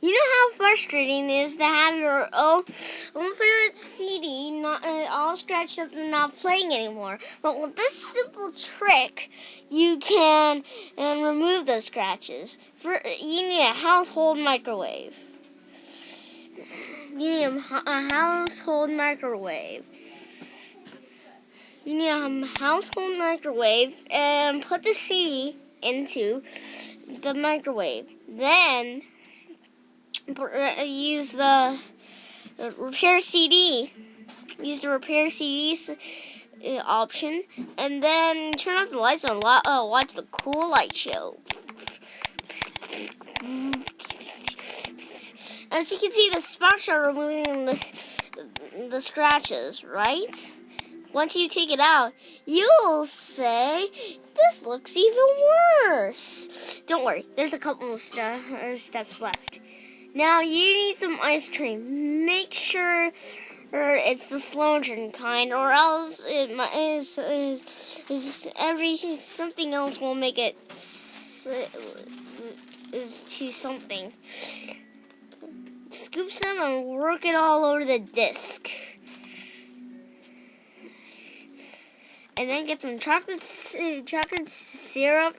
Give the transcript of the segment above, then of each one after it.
You know how frustrating it is to have your own favorite CD not all scratched up and not playing anymore. But with this simple trick, you can remove those scratches. You need a household microwave. You need a household microwave. You need a household microwave and put the CD into the microwave. Then use the repair CD. Use the repair CD option, and then turn off the lights and watch the cool light show. As you can see, the sparks are removing the scratches, right? Once you take it out, you'll say, this looks even worse. Don't worry, there's a couple of steps left. Now you need some ice cream. Make sure it's the slow drink kind, or else something else will make it is to something. Scoop some and work it all over the disc. And then get some chocolate syrup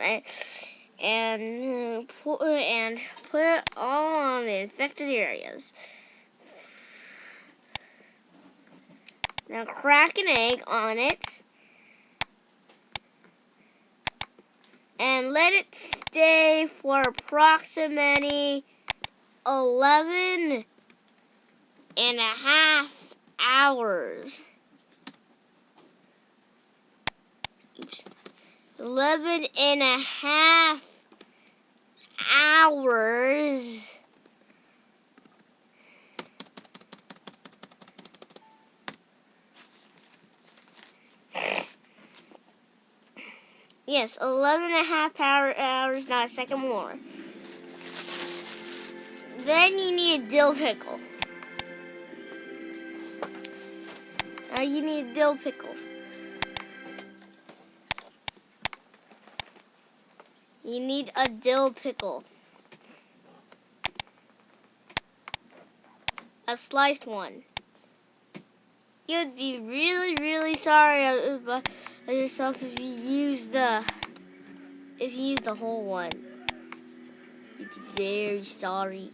and put it all on the infected areas. Now crack an egg on it and let it stay for approximately 11 and a half hours. 11 and a half hours. Yes, 11 and a half hours, not a second more. Then you need a dill pickle. Now you need a dill pickle. You need a dill pickle. A sliced one. You'd be really, really sorry about yourself if you used the whole one. You'd be very sorry.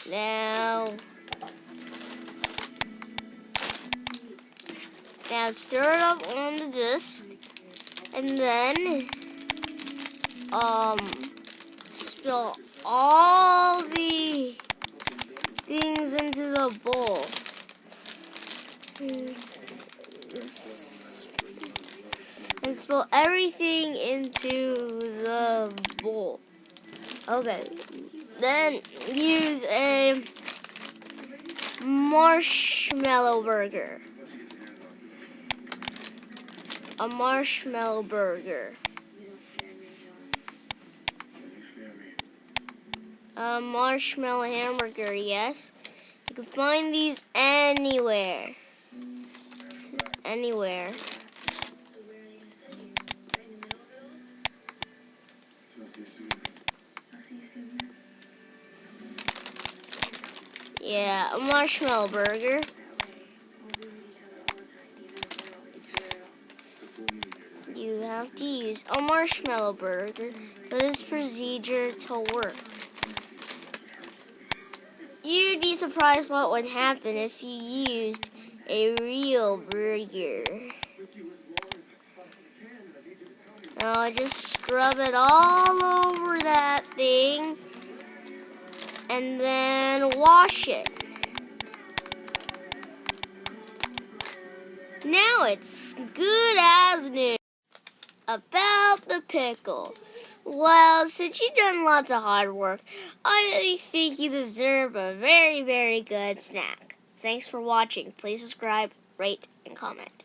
Now stir it up on the disc, and then spill all the things into the bowl. And spill everything into the bowl. Okay. Then use a marshmallow burger. A marshmallow burger. A marshmallow hamburger, yes. You can find these anywhere. Anywhere. Yeah, a marshmallow burger. You have to use a marshmallow burger for this procedure to work. You'd be surprised what would happen if you used a real burger. Now just scrub it all over that thing and then wash it. Now it's good as new. About the pickle. Well, since you've done lots of hard work, I think you deserve a very, very good snack. Thanks for watching. Please subscribe, rate, and comment.